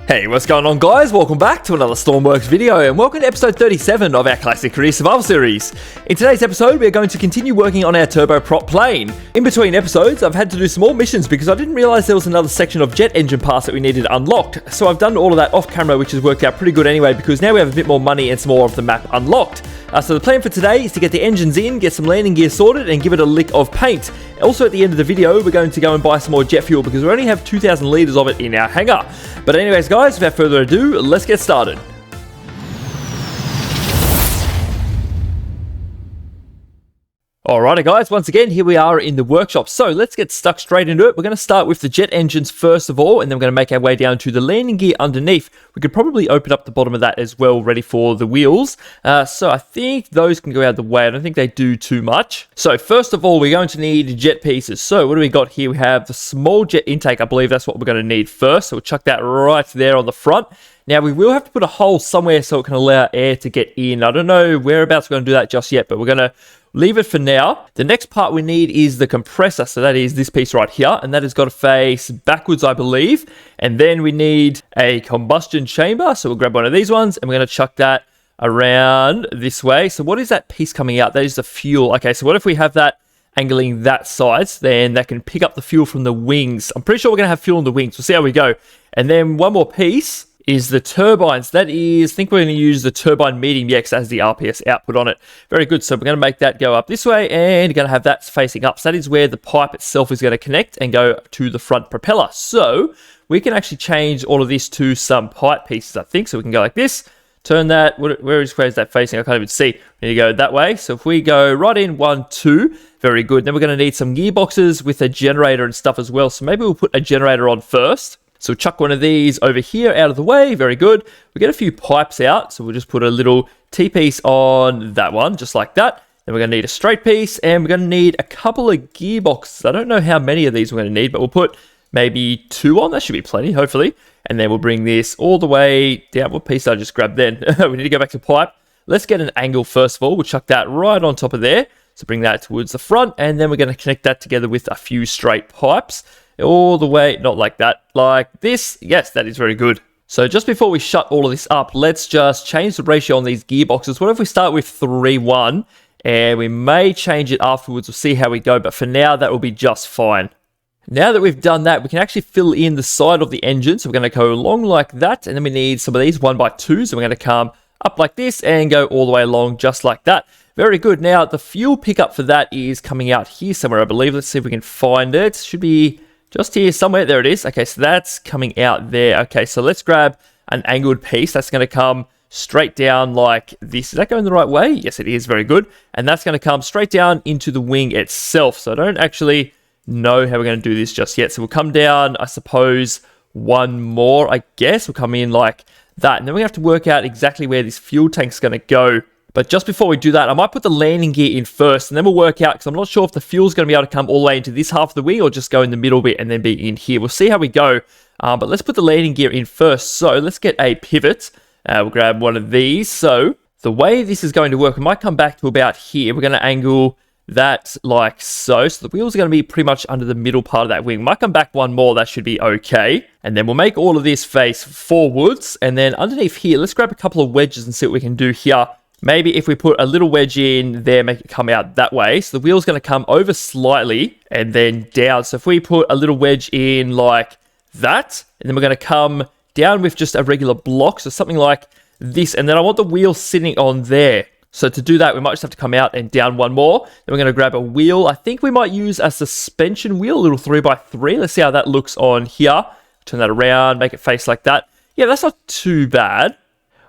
Hey, what's going on guys? Welcome back to another Stormworks video and welcome to episode 37 of our classic career survival series. In today's episode, we're going to continue working on our turboprop plane. In between episodes, I've had to do some more missions because I didn't realize there was another section of jet engine parts that we needed unlocked. So I've done all of that off camera, which has worked out pretty good anyway because now we have a bit more money and some more of the map unlocked. So the plan for today is to get the engines in, get some landing gear sorted and give it a lick of paint. Also at the end of the video, we're going to go and buy some more jet fuel because we only have 2,000 litres of it in our hangar. But anyways guys, without further ado, let's get started. Alrighty guys, once again, here we are in the workshop. So let's get stuck straight into it. We're going to start with the jet engines first of all, and then we're going to make our way down to the landing gear underneath. We could probably open up the bottom of that as well, ready for the wheels. So I think those can go out of the way. I don't think they do too much. So first of all, we're going to need jet pieces. So what do we got here? We have the small jet intake. I believe that's what we're going to need first. So we'll chuck that right there on the front. Now, we will have to put a hole somewhere so it can allow air to get in. I don't know whereabouts we're going to do that just yet, but we're going to leave it for now. The next part we need is the compressor. So that is this piece right here, and that has got to face backwards, I believe. And then we need a combustion chamber. So we'll grab one of these ones, and we're going to chuck that around this way. So what is that piece coming out? That is the fuel. Okay, so what if we have that angling that side? Then that can pick up the fuel from the wings. I'm pretty sure we're going to have fuel in the wings. We'll see how we go. And then one more piece is the turbines. That is, I think we're going to use the turbine medium X as the RPS output on it. Very good. So we're going to make that go up this way and you're going to have that facing up. So that is where the pipe itself is going to connect and go to the front propeller. So we can actually change all of this to some pipe pieces, I think. So we can go like this, turn that. Where is that facing? I can't even see. We need to go that way. So if we go right in 1, 2, very good. Then we're going to need some gearboxes with a generator and stuff as well. So maybe we'll put a generator on first. So chuck one of these over here out of the way. Very good. We get a few pipes out. So we'll just put a little T-piece on that one, just like that. Then we're going to need a straight piece and we're going to need a couple of gearboxes. I don't know how many of these we're going to need, but we'll put maybe 2 on. That should be plenty, hopefully. And then we'll bring this all the way down. What piece did I just grab then? We need to go back to pipe. Let's get an angle first of all. We'll chuck that right on top of there. So bring that towards the front. And then we're going to connect that together with a few straight pipes. All the way, not like that, like this. Yes, that is very good. So just before we shut all of this up, let's just change the ratio on these gearboxes. What if we start with 3:1 and we may change it afterwards? We'll see how we go, but for now that will be just fine. Now that we've done that, we can actually fill in the side of the engine. So we're going to go along like that, and then we need some of these 1x2s. So we're going to come up like this and go all the way along just like that. Very good. Now the fuel pickup for that is coming out here somewhere, I believe. Let's see if we can find it. Should be just here somewhere. There it is. Okay, so that's coming out there. Okay, so let's grab an angled piece. That's going to come straight down like this. Is that going the right way? Yes, it is. Very good. And that's going to come straight down into the wing itself. So I don't actually know how we're going to do this just yet. So we'll come down, I suppose, one more, I guess. We'll come in like that. And then we have to work out exactly where this fuel tank's going to go. But just before we do that, I might put the landing gear in first, and then we'll work out, because I'm not sure if the fuel's going to be able to come all the way into this half of the wing or just go in the middle bit and then be in here. We'll see how we go, but let's put the landing gear in first. So let's get a pivot. We'll grab one of these. So the way this is going to work, we might come back to about here. We're going to angle that like so. So the wheels are going to be pretty much under the middle part of that wing. Might come back one more. That should be okay. And then we'll make all of this face forwards. And then underneath here, let's grab a couple of wedges and see what we can do here. Maybe if we put a little wedge in there, make it come out that way. So the wheel's going to come over slightly and then down. So if we put a little wedge in like that, and then we're going to come down with just a regular block. So something like this. And then I want the wheel sitting on there. So to do that, we might just have to come out and down one more. Then we're going to grab a wheel. I think we might use a suspension wheel, a little 3x3. Let's see how that looks on here. Turn that around, make it face like that. Yeah, that's not too bad.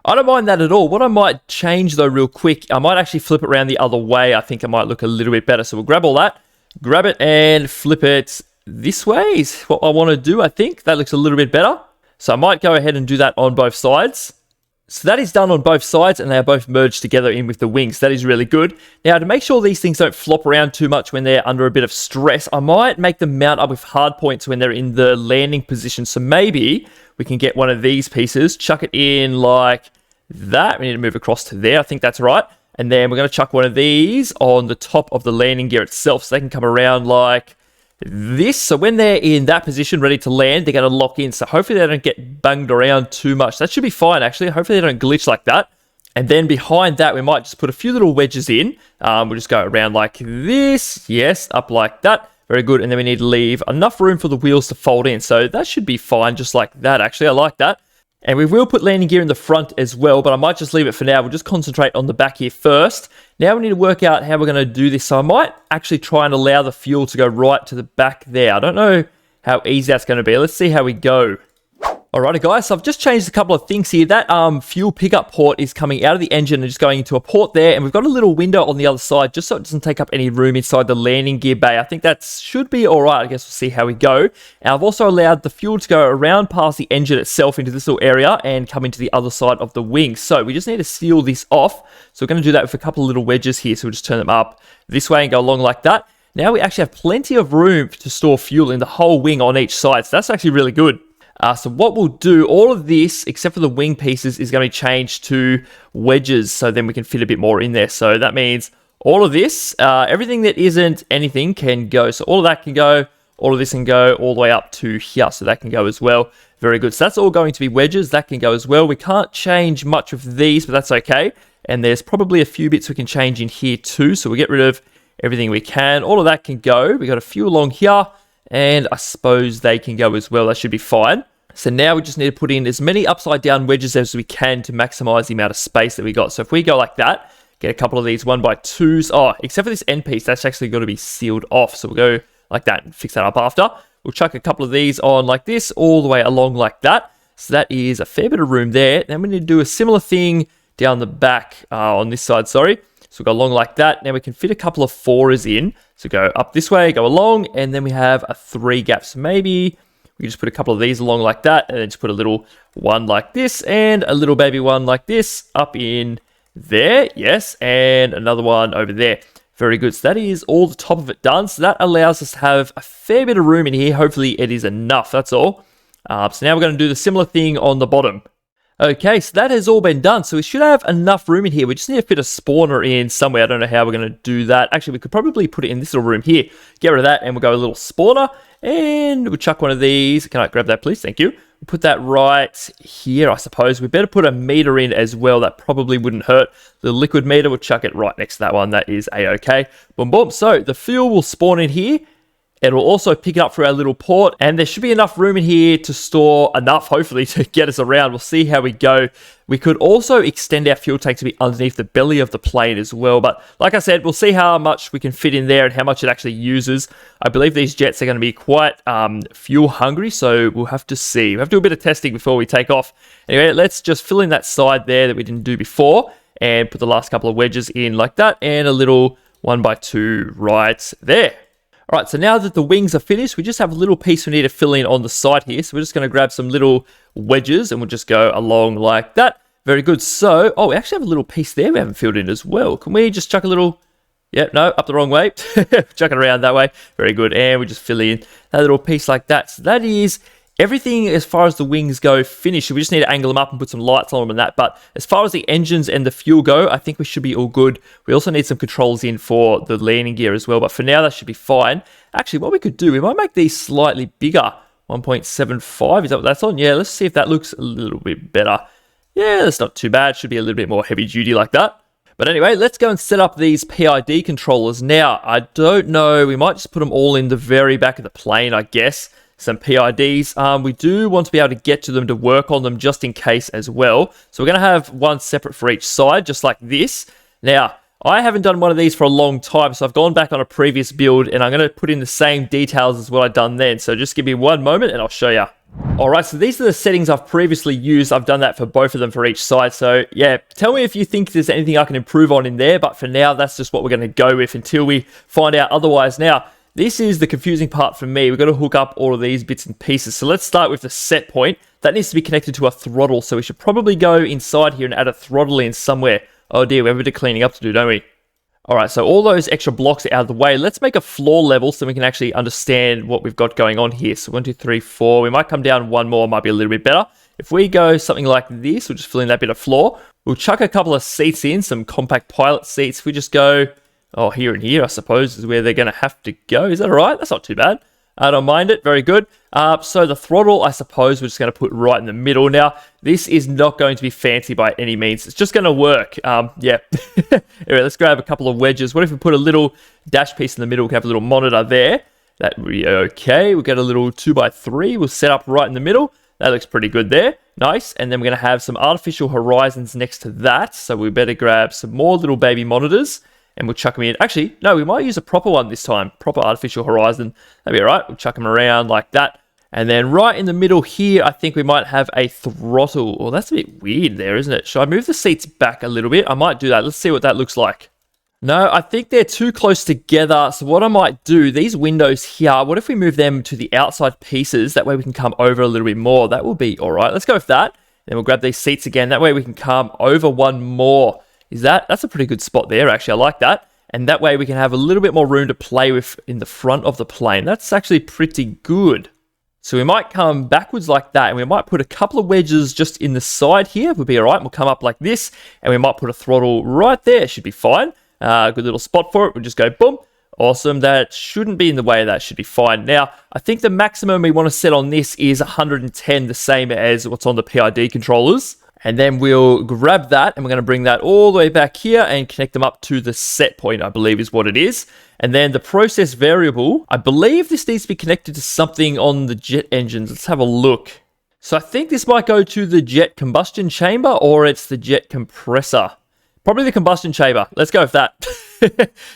I don't mind that at all. What I might change though real quick, I might actually flip it around the other way. I think it might look a little bit better. So we'll grab all that, grab it and flip it this way is what I want to do. I think that looks a little bit better. So I might go ahead and do that on both sides. So that is done on both sides and they are both merged together in with the wings. That is really good. Now to make sure these things don't flop around too much when they're under a bit of stress, I might make them mount up with hard points when they're in the landing position. So maybe we can get one of these pieces, chuck it in like that. We need to move across to there. I think that's right. And then we're going to chuck one of these on the top of the landing gear itself so they can come around like this. So when they're in that position ready to land, they're going to lock in. So hopefully they don't get banged around too much. That should be fine, actually. Hopefully they don't glitch like that. And then behind that, we might just put a few little wedges in. We'll just go around like this. Yes, up like that. Very good. And then we need to leave enough room for the wheels to fold in. So that should be fine, just like that, actually. I like that. And we will put landing gear in the front as well, but I might just leave it for now. We'll just concentrate on the back here first. Now we need to work out how we're going to do this. So I might actually try and allow the fuel to go right to the back there. I don't know how easy that's going to be. Let's see how we go. Alrighty guys, so I've just changed a couple of things here. That fuel pickup port is coming out of the engine and just going into a port there, and we've got a little window on the other side just so it doesn't take up any room inside the landing gear bay. I think that should be alright. I guess we'll see how we go. And I've also allowed the fuel to go around past the engine itself into this little area and come into the other side of the wing. So we just need to seal this off. So we're going to do that with a couple of little wedges here. So we'll just turn them up this way and go along like that. Now we actually have plenty of room to store fuel in the whole wing on each side. So that's actually really good. So what we'll do, all of this, except for the wing pieces, is going to be changed to wedges, so then we can fit a bit more in there. So that means all of this, everything that isn't anything can go. So all of that can go, all of this can go all the way up to here, so that can go as well. Very good. So that's all going to be wedges. That can go as well. We can't change much of these, but that's okay. And there's probably a few bits we can change in here too, so we'll get rid of everything we can. All of that can go. We got a few along here, and I suppose they can go as well. That should be fine. So now we just need to put in as many upside down wedges as we can to maximize the amount of space that we got. So if we go like that, get a couple of these 1x2s. Oh, except for this end piece, that's actually got to be sealed off. So we'll go like that and fix that up after. We'll chuck a couple of these on like this, all the way along like that. So that is a fair bit of room there. Then we need to do a similar thing down the back on this side, sorry. So we'll go along like that. Now we can fit a couple of 4s in. So go up this way, go along, and then we have a 3 gap. So maybe we just put a couple of these along like that, and then just put a little one like this, and a little baby one like this up in there. Yes, and another one over there. Very good. So that is all the top of it done. So that allows us to have a fair bit of room in here. Hopefully it is enough. That's all. So now we're going to do the similar thing on the bottom. Okay, so that has all been done. So we should have enough room in here. We just need to fit a spawner in somewhere. I don't know how we're going to do that. Actually, we could probably put it in this little room here. Get rid of that, and we'll go a little spawner. And we'll chuck one of these. Can I grab that, please? Thank you. We'll put that right here, I suppose. We better put a meter in as well. That probably wouldn't hurt. The liquid meter, we'll chuck it right next to that one. That is a-okay. Boom, boom. So the fuel will spawn in here. It'll also pick it up through our little port, and there should be enough room in here to store enough, hopefully, to get us around. We'll see how we go. We could also extend our fuel tank to be underneath the belly of the plane as well, but like I said, we'll see how much we can fit in there and how much it actually uses. I believe these jets are going to be quite fuel hungry, so we'll have to see. We'll have to do a bit of testing before we take off. Anyway, let's just fill in that side there that we didn't do before, and put the last couple of wedges in like that, and a little 1x2 right there. All right, so now that the wings are finished, we just have a little piece we need to fill in on the side here. So we're just going to grab some little wedges, and we'll just go along like that. Very good. So, oh, we actually have a little piece there we haven't filled in as well. Can we just chuck a little... Yeah, no, up the wrong way. Chuck it around that way. Very good. And we just fill in that little piece like that. So that is everything as far as the wings go finished. We just need to angle them up and put some lights on them and that. But as far as the engines and the fuel go, I think we should be all good. We also need some controls in for the landing gear as well. But for now, that should be fine. Actually, what we could do, we might make these slightly bigger. 1.75, is that what that's on? Yeah, let's see if that looks a little bit better. Yeah, that's not too bad. Should be a little bit more heavy duty like that. But anyway, let's go and set up these PID controllers. Now, I don't know. We might just put them all in the very back of the plane, I guess. Some PIDs. We do want to be able to get to them to work on them just in case as well. So we're going to have one separate for each side, just like this. Now, I haven't done one of these for a long time, so I've gone back on a previous build, and I'm going to put in the same details as what I've done then. So just give me one moment, and I'll show you. Alright, so these are the settings I've previously used. I've done that for both of them for each side. So yeah, tell me if you think there's anything I can improve on in there. But for now, that's just what we're going to go with until we find out otherwise. Now, this is the confusing part for me. We've got to hook up all of these bits and pieces. So let's start with the set point. That needs to be connected to a throttle. So we should probably go inside here and add a throttle in somewhere. Oh dear, we have a bit of cleaning up to do, don't we? Alright, so all those extra blocks are out of the way. Let's make a floor level so we can actually understand what we've got going on here. So 1, 2, 3, 4. We might come down one more, might be a little bit better. If we go something like this, we'll just fill in that bit of floor. We'll chuck a couple of seats in, some compact pilot seats. We just go, Oh, here and here, I suppose, is where they're going to have to go. Is that all right? That's not too bad. I don't mind it. Very good. So the throttle, I suppose, we're just going to put right in the middle. Now, this is not going to be fancy by any means. It's just going to work. Yeah. Anyway, let's grab a couple of wedges. What if we put a little dash piece in the middle? We can have a little monitor there. That would be okay. We'll get a little 2x3. We'll set up right in the middle. That looks pretty good there. Nice. And then we're going to have some artificial horizons next to that. So we better grab some more little baby monitors. And we'll chuck them in. Actually, no, we might use a proper one this time. Proper artificial horizon. That'd be all right. We'll chuck them around like that. And then right in the middle here, I think we might have a throttle. Well, that's a bit weird there, isn't it? Should I move the seats back a little bit? I might do that. Let's see what that looks like. No, I think they're too close together. So what I might do, these windows here, what if we move them to the outside pieces? That way we can come over a little bit more. That will be all right. Let's go with that. Then we'll grab these seats again. That way we can come over one more. That's a pretty good spot there, actually. I like that. And that way we can have a little bit more room to play with in the front of the plane. That's actually pretty good. So we might come backwards like that, and we might put a couple of wedges just in the side here. Would be all right. We'll come up like this, and we might put a throttle right there. Should be fine. Good little spot for it. We'll just go boom. Awesome. That shouldn't be in the way. That should be fine. Now, I think the maximum we want to set on this is 110, the same as what's on the PID controllers. And then we'll grab that, and we're going to bring that all the way back here and connect them up to the set point, I believe is what it is. And then the process variable, I believe this needs to be connected to something on the jet engines. Let's have a look. So I think this might go to the jet combustion chamber, or it's the jet compressor. Probably the combustion chamber. Let's go with that.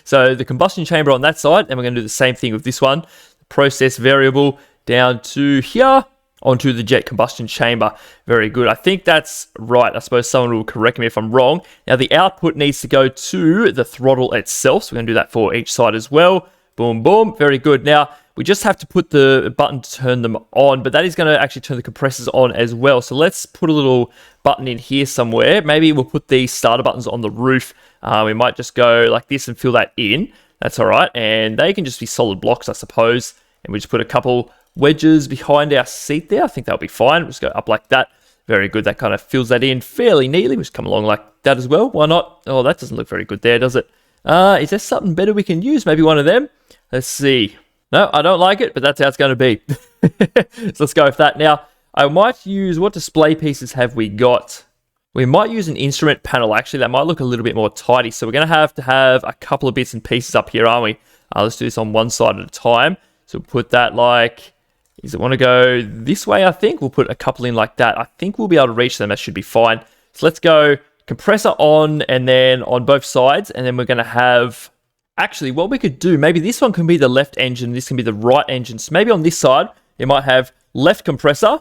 So the combustion chamber on that side, and we're going to do the same thing with this one. Process variable down to here. Onto the jet combustion chamber. Very good. I think that's right. I suppose someone will correct me if I'm wrong. Now, the output needs to go to the throttle itself. So we're going to do that for each side as well. Boom, boom. Very good. Now, we just have to put the button to turn them on, but that is going to actually turn the compressors on as well. So let's put a little button in here somewhere. Maybe we'll put these starter buttons on the roof. We might just go like this and fill that in. That's all right. And they can just be solid blocks, I suppose. And we just put a couple wedges behind our seat there. I think that'll be fine. We'll just go up like that. Very good. That kind of fills that in fairly neatly. We'll just come along like that as well. Why not? Oh, that doesn't look very good there, does it? Is there something better we can use? Maybe one of them? Let's see. No, I don't like it, but that's how it's going to be. So let's go with that. Now, I might use, what display pieces have we got? We might use an instrument panel. Actually, that might look a little bit more tidy. So we're going to have a couple of bits and pieces up here, aren't we? Let's do this on one side at a time. So we'll put that like... Does it want to go this way, I think? We'll put a couple in like that. I think we'll be able to reach them. That should be fine. So let's go compressor on and then on both sides. And then we're going to have... Actually, what we could do, maybe this one can be the left engine. This can be the right engine. So maybe on this side, you might have left compressor.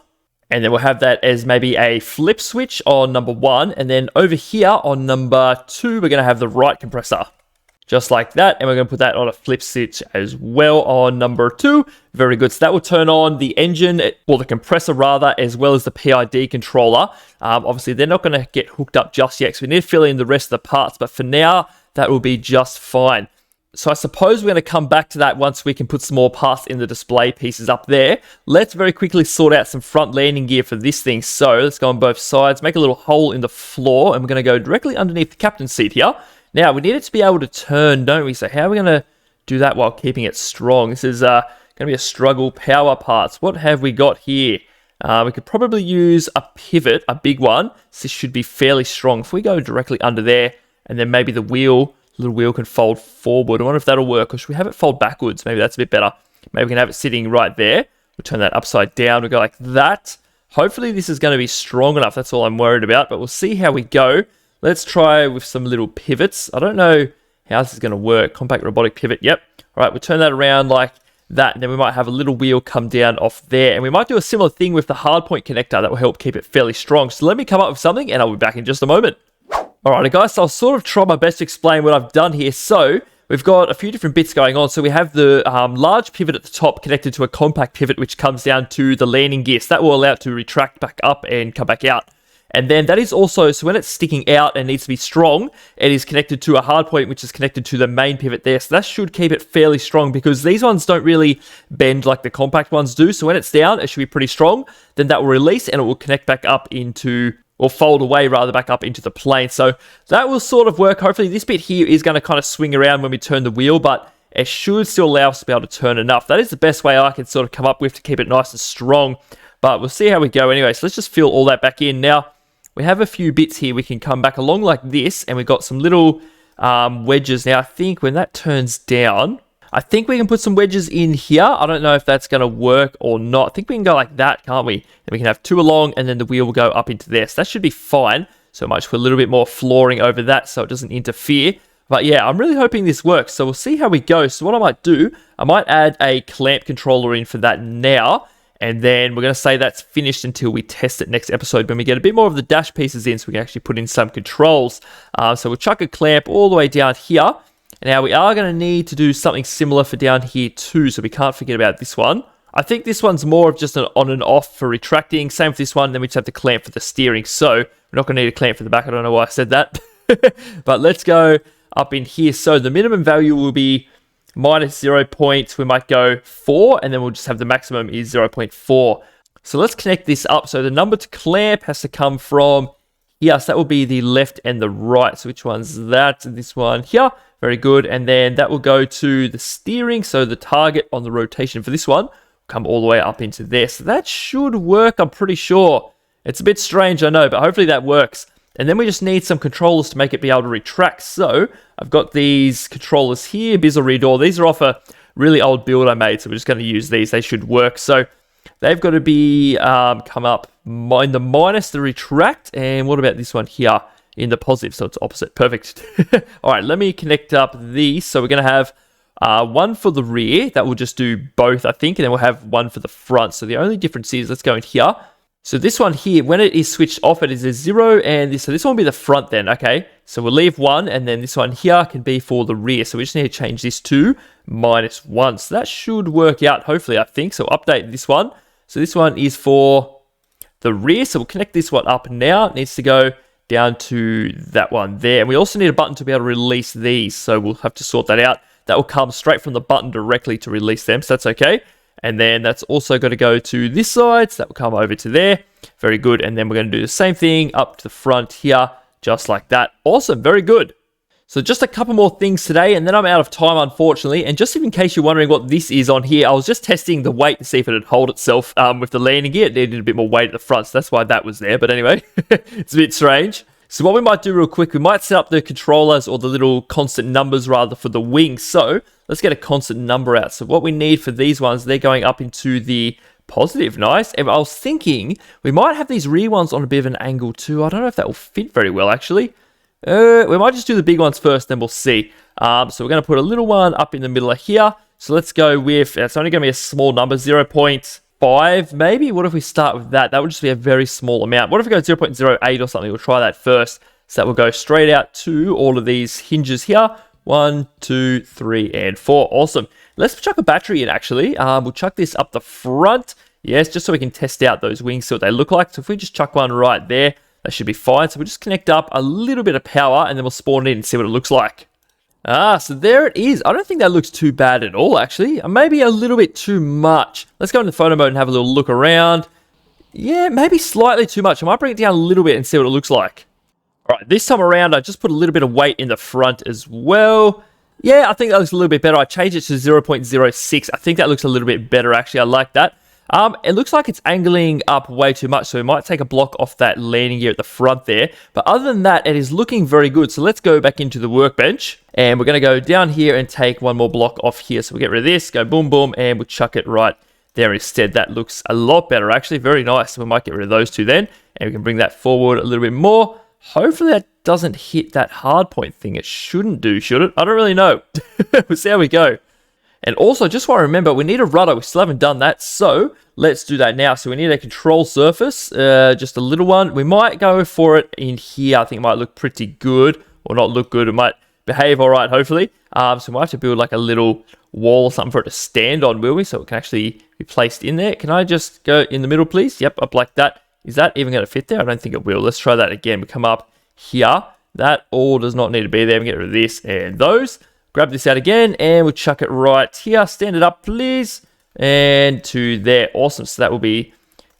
And then we'll have that as maybe a flip switch on number 1. And then over here on number 2, we're going to have the right compressor. Just like that, and we're going to put that on a flip switch as well on number 2. Very good. So that will turn on the engine, or the compressor rather, as well as the PID controller. Obviously, they're not going to get hooked up just yet, so we need to fill in the rest of the parts. But for now, that will be just fine. So I suppose we're going to come back to that once we can put some more parts in the display pieces up there. Let's very quickly sort out some front landing gear for this thing. So let's go on both sides, make a little hole in the floor, and we're going to go directly underneath the captain's seat here. Now, we need it to be able to turn, don't we? So how are we going to do that while keeping it strong? This is going to be a struggle. Power parts. What have we got here? We could probably use a pivot, a big one. So this should be fairly strong. If we go directly under there, and then maybe the little wheel can fold forward. I wonder if that'll work, or should we have it fold backwards? Maybe that's a bit better. Maybe we can have it sitting right there. We'll turn that upside down. We'll go like that. Hopefully this is going to be strong enough. That's all I'm worried about, but we'll see how we go. Let's try with some little pivots. I don't know how this is going to work. Compact robotic pivot. Yep. All right, we'll turn that around like that, and then we might have a little wheel come down off there. And we might do a similar thing with the hardpoint connector that will help keep it fairly strong. So let me come up with something, and I'll be back in just a moment. All right, guys, so I'll sort of try my best to explain what I've done here. So we've got a few different bits going on. So we have the large pivot at the top connected to a compact pivot, which comes down to the landing gear. So that will allow it to retract back up and come back out. And then that is also, so when it's sticking out and needs to be strong, it is connected to a hard point, which is connected to the main pivot there. So that should keep it fairly strong, because these ones don't really bend like the compact ones do. So when it's down, it should be pretty strong. Then that will release and it will connect back up into or fold away rather back up into the plane. So that will sort of work. Hopefully this bit here is going to kind of swing around when we turn the wheel, but it should still allow us to be able to turn enough. That is the best way I can sort of come up with to keep it nice and strong, but we'll see how we go anyway. So let's just fill all that back in. Now, we have a few bits here we can come back along like this, and we've got some little wedges. Now, I think when that turns down, I think we can put some wedges in here. I don't know if that's going to work or not. I think we can go like that, can't we? Then we can have two along, and then the wheel will go up into there. So that should be fine. So much for a little bit more flooring over that so it doesn't interfere. But yeah, I'm really hoping this works. So we'll see how we go. So what I might do, I might add a clamp controller in for that now. And then we're going to say that's finished until we test it next episode when we get a bit more of the dash pieces in so we can actually put in some controls. So we'll chuck a clamp all the way down here. Now we are going to need to do something similar for down here too, so we can't forget about this one. I think this one's more of just an on and off for retracting. Same with this one, then we just have the clamp for the steering. So we're not going to need a clamp for the back. I don't know why I said that. But let's go up in here. So the minimum value will be -0 points. We might go 4, and then we'll just have the maximum is 0.4. So let's connect this up. So the number to clamp has to come from here. So that will be the left and the right. So which one's that? This one here. Very good. And then that will go to the steering. So the target on the rotation for this one will come all the way up into there. So that should work, I'm pretty sure. It's a bit strange, I know, but hopefully that works. And then we just need some controllers to make it be able to retract. So I've got these controllers here, Bizza Redoor. These are off a really old build I made, so we're just going to use these. They should work. So they've got to be come up in the minus the retract. And what about this one here in the positive? So it's opposite. Perfect. All right, let me connect up these. So we're going to have one for the rear. That will just do both, I think. And then we'll have one for the front. So the only difference is, let's go in here. So this one here, when it is switched off, it is a 0, and so this one will be the front then, okay? So we'll leave 1, and then this one here can be for the rear. So we just need to change this to -1. So that should work out, hopefully, I think. So update this one. So this one is for the rear. So we'll connect this one up now. It needs to go down to that one there. And we also need a button to be able to release these. So we'll have to sort that out. That will come straight from the button directly to release them. So that's okay. And then that's also got to go to this side. So that will come over to there. Very good. And then we're going to do the same thing up to the front here, just like that. Awesome. Very good. So just a couple more things today, and then I'm out of time, unfortunately. And just in case you're wondering what this is on here, I was just testing the weight to see if it would hold itself with the landing gear. It needed a bit more weight at the front, so that's why that was there. But anyway, it's a bit strange. So what we might do real quick, we might set up the controllers, or the little constant numbers rather, for the wings. So let's get a constant number out. So what we need for these ones, they're going up into the positive. Nice. And I was thinking we might have these rear ones on a bit of an angle too. I don't know if that will fit very well, actually. We might just do the big ones first, then we'll see. So we're going to put a little one up in the middle of here. So let's go with, it's only going to be a small number, 0.5 maybe. What if we start with that? That would just be a very small amount. What if we go 0.08 or something? We'll try that first. So that will go straight out to all of these hinges here. 1, 2, 3, and 4. Awesome. Let's chuck a battery in, actually. We'll chuck this up the front. Yes, just so we can test out those wings, see what they look like. So if we just chuck one right there, that should be fine. So we'll just connect up a little bit of power, and then we'll spawn it in and see what it looks like. So there it is. I don't think that looks too bad at all, actually. Maybe a little bit too much. Let's go into photo mode and have a little look around. Yeah, maybe slightly too much. I might bring it down a little bit and see what it looks like. All right, this time around, I just put a little bit of weight in the front as well. Yeah, I think that looks a little bit better. I changed it to 0.06. I think that looks a little bit better, actually. I like that. It looks like it's angling up way too much, so we might take a block off that landing gear at the front there. But other than that, it is looking very good. So let's go back into the workbench, and we're going to go down here and take one more block off here. So we'll get rid of this, go boom, boom, and we'll chuck it right there instead. That looks a lot better, actually. Very nice. So we might get rid of those two then, and we can bring that forward a little bit more. Hopefully that doesn't hit that hard point thing. It shouldn't do, should it? I don't really know. We'll see how we go. And also, just want to remember, we need a rudder. We still haven't done that, so let's do that now. So we need a control surface, just a little one. We might go for it in here. I think it might look pretty good, or not look good. It might behave all right, hopefully. So we might have to build like a little wall or something for it to stand on, will we? So it can actually be placed in there. Can I just go in the middle, please? Yep, up like that. Is that even going to fit there? I don't think it will. Let's try that again. We come up here. That all does not need to be there. We get rid of this and those. Grab this out again, and we'll chuck it right here. Stand it up, please. And to there. Awesome. So that will be,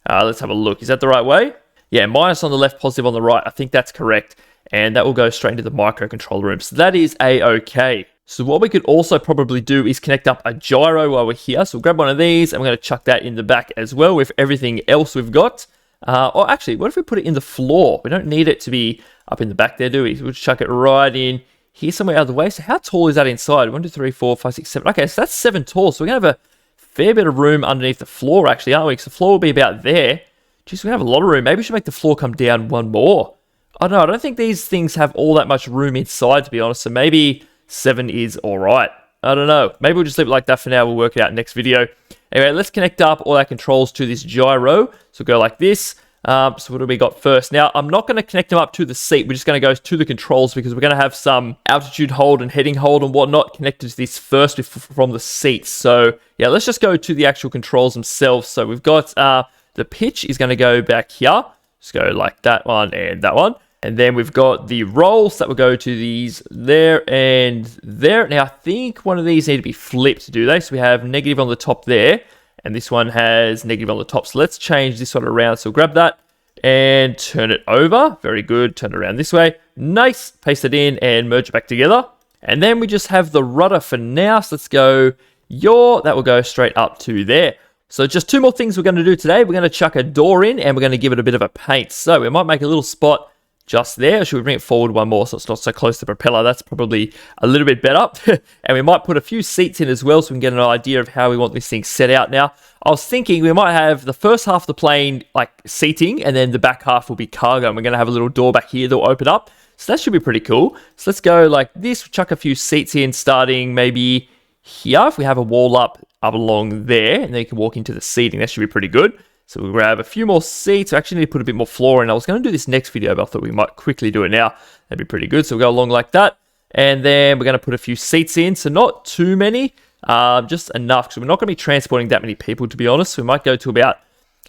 let's have a look. Is that the right way? Yeah, minus on the left, positive on the right. I think that's correct. And that will go straight into the microcontroller room. So that is a-okay. So what we could also probably do is connect up a gyro while we're here. So we'll grab one of these and we're going to chuck that in the back as well with everything else we've got. Or actually, what if we put it in the floor? We don't need it to be up in the back there, do we? We'll just chuck it right in here somewhere out of the way. So how tall is that inside? 1, 2, 3, 4, 5, 6, 7. Okay, so that's 7 tall. So we're going to have a fair bit of room underneath the floor, actually, aren't we? Because the floor will be about there. Jeez, we're going to have a lot of room. Maybe we should make the floor come down one more. I don't know. I don't think these things have all that much room inside, to be honest. So maybe 7 is all right. I don't know. Maybe we'll just leave it like that for now. We'll work it out next video. Anyway, let's connect up all our controls to this gyro. So go like this. So what do we got first? Now, I'm not going to connect them up to the seat. We're just going to go to the controls because we're going to have some altitude hold and heading hold and whatnot connected to this first from the seat. So yeah, let's just go to the actual controls themselves. So we've got the pitch is going to go back here. Just go like that one and that one. And then we've got the rolls that will go to these there and there. Now, I think one of these need to be flipped, do they? So we have negative on the top there, and this one has negative on the top. So let's change this one around. So grab that and turn it over. Very good. Turn it around this way. Nice. Paste it in and merge it back together. And then we just have the rudder for now. So let's go that will go straight up to there. So just 2 more things we're going to do today. We're going to chuck a door in and we're going to give it a bit of a paint. So we might make a little spot just there. Should we bring it forward one more so it's not so close to the propeller? That's probably a little bit better. And we might put a few seats in as well so we can get an idea of how we want this thing set out. Now, I was thinking we might have the first half of the plane like seating and then the back half will be cargo. And we're going to have a little door back here that will open up. So that should be pretty cool. So let's go like this. We'll chuck a few seats in starting maybe here. If we have a wall up along there and then you can walk into the seating, that should be pretty good. So we'll grab a few more seats. I actually need to put a bit more floor in. I was going to do this next video, but I thought we might quickly do it now. That'd be pretty good. So we'll go along like that. And then we're going to put a few seats in. So not too many, just enough. Because we're not going to be transporting that many people, to be honest. So we might go to about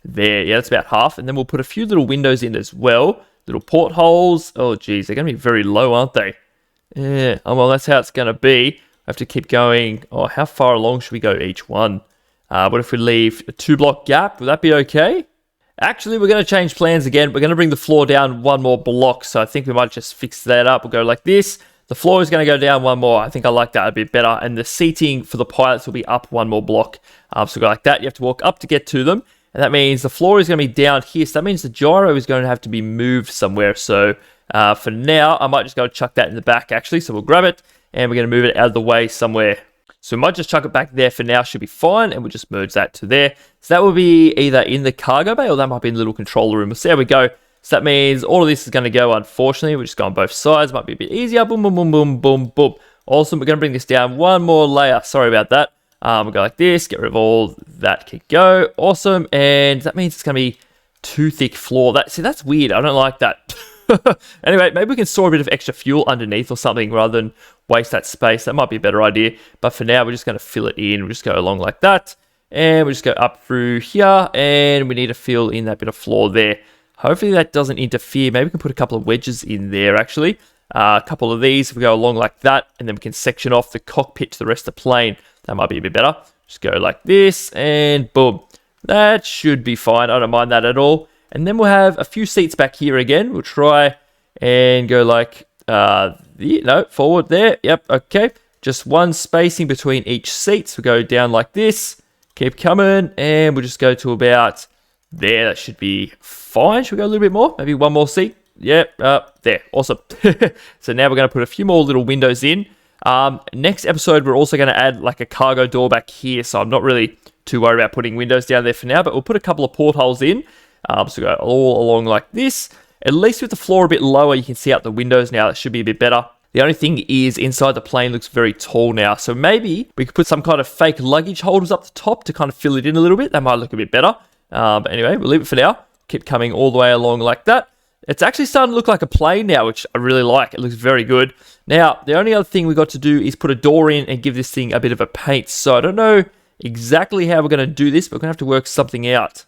there. Yeah, that's about half. And then we'll put a few little windows in as well. Little portholes. Oh, geez. They're going to be very low, aren't they? Yeah. Oh, well, that's how it's going to be. I have to keep going. Oh, how far along should we go each one? What if we leave a 2-block gap? Would that be okay? Actually, we're going to change plans again. We're going to bring the floor down 1 more block. So I think we might just fix that up. We'll go like this. The floor is going to go down 1 more. I think I like that a bit better. And the seating for the pilots will be up 1 more block. So go like that. You have to walk up to get to them. And that means the floor is going to be down here. So that means the gyro is going to have to be moved somewhere. So for now, I might just go chuck that in the back, actually. So we'll grab it. And we're going to move it out of the way somewhere. So we might just chuck it back there for now, should be fine, and we'll just merge that to there. So that will be either in the cargo bay or that might be in the little controller room. We'll see how we go. So that means all of this is going to go, unfortunately. We'll just go on both sides. Might be a bit easier. Boom, boom, boom, boom, boom, boom. Awesome. We're going to bring this down 1 more layer. Sorry about that. We'll go like this, get rid of all that, can go. Awesome. And that means it's going to be too thick floor. See, that's weird. I don't like that. Anyway, maybe we can store a bit of extra fuel underneath or something rather than waste that space. That might be a better idea. But for now, we're just going to fill it in. We'll just go along like that. And we'll just go up through here. And we need to fill in that bit of floor there. Hopefully that doesn't interfere. Maybe we can put a couple of wedges in there, actually. A couple of these. If we go along like that. And then we can section off the cockpit to the rest of the plane. That might be a bit better. Just go like this. And boom. That should be fine. I don't mind that at all. And then we'll have a few seats back here again. We'll try and go like, forward there. Yep, okay. Just 1 spacing between each seat. So we'll go down like this. Keep coming. And we'll just go to about there. That should be fine. Should we go a little bit more? Maybe 1 more seat. Yep, there. Awesome. So now we're going to put a few more little windows in. Next episode, we're also going to add like a cargo door back here. So I'm not really too worried about putting windows down there for now. But we'll put a couple of portholes in. So go all along like this. At least with the floor a bit lower, you can see out the windows now. That should be a bit better. The only thing is inside the plane looks very tall now. So maybe we could put some kind of fake luggage holders up the top to kind of fill it in a little bit. That might look a bit better. But anyway, we'll leave it for now. Keep coming all the way along like that. It's actually starting to look like a plane now, which I really like. It looks very good. Now, the only other thing we got to do is put a door in and give this thing a bit of a paint. So I don't know exactly how we're going to do this, but we're going to have to work something out.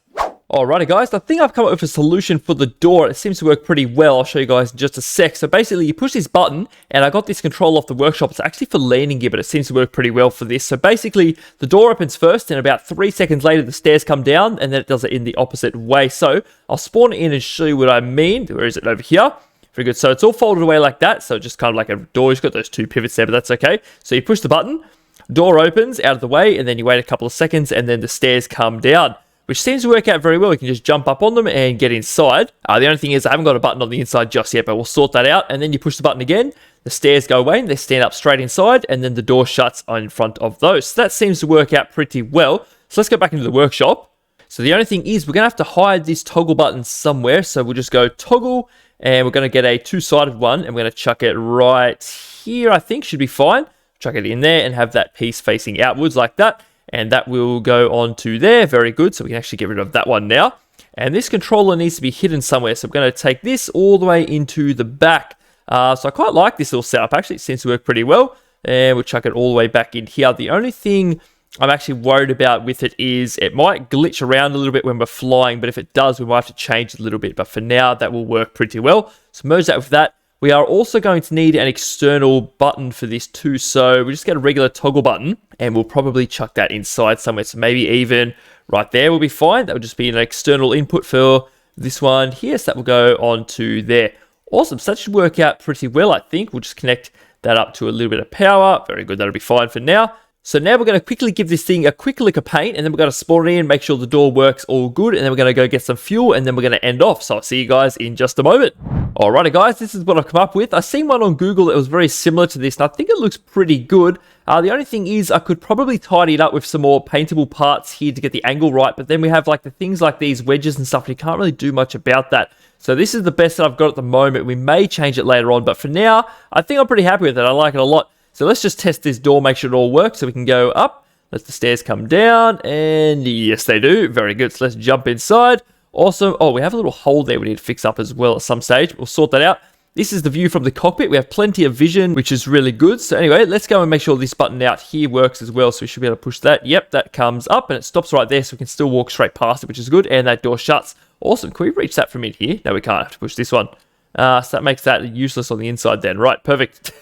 Alrighty guys, I think I've come up with a solution for the door. It seems to work pretty well. I'll show you guys in just a sec. So basically you push this button and I got this control off the workshop. It's actually for leaning gear, but it seems to work pretty well for this. So basically the door opens first and about 3 seconds later the stairs come down and then it does it in the opposite way. So I'll spawn it in and show you what I mean. Where is it? Over here. Very good. So it's all folded away like that. So just kind of like a door. You've got those 2 pivots there, but that's okay. So you push the button, door opens out of the way and then you wait a couple of seconds and then the stairs come down, which seems to work out very well. You can just jump up on them and get inside. The only thing is I haven't got a button on the inside just yet, but we'll sort that out. And then you push the button again, the stairs go away and they stand up straight inside and then the door shuts in front of those. So that seems to work out pretty well. So let's go back into the workshop. So the only thing is we're going to have to hide this toggle button somewhere. So we'll just go toggle and we're going to get a 2-sided one and we're going to chuck it right here. I think should be fine. Chuck it in there and have that piece facing outwards like that. And that will go on to there. Very good. So we can actually get rid of that one now. And this controller needs to be hidden somewhere. So I'm going to take this all the way into the back. So I quite like this little setup. Actually, it seems to work pretty well. And we'll chuck it all the way back in here. The only thing I'm actually worried about with it is it might glitch around a little bit when we're flying. But if it does, we might have to change it a little bit. But for now, that will work pretty well. So merge that with that. We are also going to need an external button for this too. So we just get a regular toggle button and we'll probably chuck that inside somewhere. So maybe even right there will be fine. That will just be an external input for this one here. So that will go on to there. Awesome. So that should work out pretty well, I think. We'll just connect that up to a little bit of power. Very good. That'll be fine for now. So now we're going to quickly give this thing a quick lick of paint and then we're going to spawn it in, make sure the door works all good, and then we're going to go get some fuel and then we're going to end off. So I'll see you guys in just a moment. Alrighty guys, this is what I've come up with. I've seen one on Google that was very similar to this and I think it looks pretty good. The only thing is I could probably tidy it up with some more paintable parts here to get the angle right, but then we have like the things like these wedges and stuff and you can't really do much about that. So this is the best that I've got at the moment. We may change it later on, but for now, I think I'm pretty happy with it. I like it a lot. So let's just test this door, make sure it all works. So we can go up, let the stairs come down, and yes, they do. Very good. So let's jump inside. Awesome. Oh, we have a little hole there we need to fix up as well at some stage. We'll sort that out. This is the view from the cockpit. We have plenty of vision, which is really good. So anyway, let's go and make sure this button out here works as well. So we should be able to push that. Yep, that comes up and it stops right there so we can still walk straight past it, which is good. And that door shuts. Awesome. Can we reach that from in here? No, we can't. I have to push this one. So that makes that useless on the inside then. Right, perfect.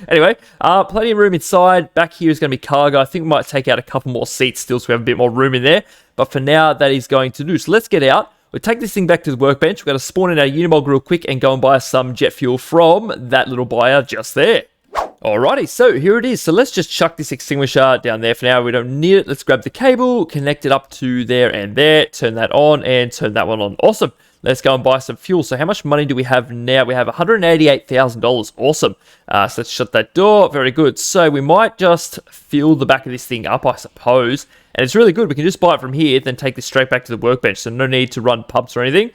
Anyway, plenty of room inside. Back here is going to be cargo. I think we might take out a couple more seats still so we have a bit more room in there. But for now, that is going to do. So let's get out. We'll take this thing back to the workbench. We're going to spawn in our Unimog real quick and go and buy some jet fuel from that little buyer just there. Alrighty, so here it is. So let's just chuck this extinguisher down there for now. We don't need it. Let's grab the cable, connect it up to there and there, turn that on and turn that one on. Awesome. Let's go and buy some fuel. So how much money do we have now? We have $188,000. Awesome. So let's shut that door. Very good. So we might just fill the back of this thing up, I suppose. And it's really good. We can just buy it from here, then take this straight back to the workbench. So no need to run pumps or anything.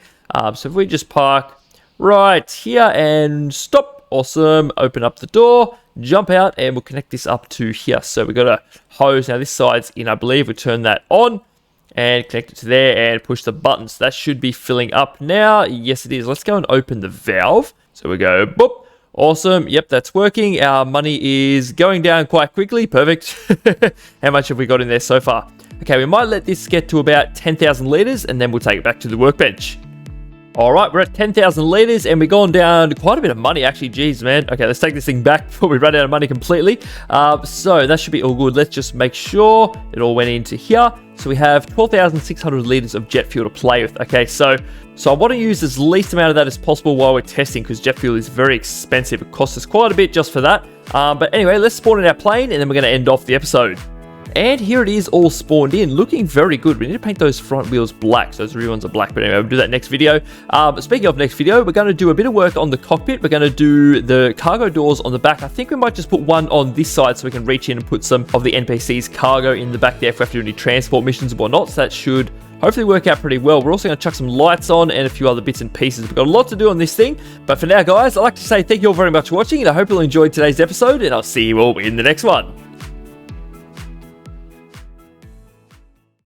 So if we just park right here and stop. Awesome. Open up the door, jump out, and we'll connect this up to here. So we've got a hose. Now this side's in, I believe. We turn that on and connect it to there and push the button. So that should be filling up now. Yes, it is. Let's go and open the valve. So we go, boop. Awesome. Yep, that's working. Our money is going down quite quickly. Perfect. How much have we got in there so far? Okay, we might let this get to about 10,000 litres and then we'll take it back to the workbench. All right, we're at 10,000 litres and we've gone down quite a bit of money, actually. Jeez, man. Okay, let's take this thing back before we run out of money completely. So that should be all good. Let's just make sure it all went into here. So we have 12,600 litres of jet fuel to play with. Okay, so I want to use as least amount of that as possible while we're testing because jet fuel is very expensive. It costs us quite a bit just for that. But anyway, let's spawn in our plane and then we're going to end off the episode. And here it is all spawned in, looking very good. We need to paint those front wheels black, so those rear ones are black, but anyway, we'll do that next video. Speaking of next video, we're going to do a bit of work on the cockpit. We're going to do the cargo doors on the back. I think we might just put one on this side so we can reach in and put some of the NPC's cargo in the back there if we have to do any transport missions or whatnot. So that should hopefully work out pretty well. We're also going to chuck some lights on and a few other bits and pieces. We've got a lot to do on this thing, but for now, guys, I'd like to say thank you all very much for watching, and I hope you all enjoyed today's episode, and I'll see you all in the next one.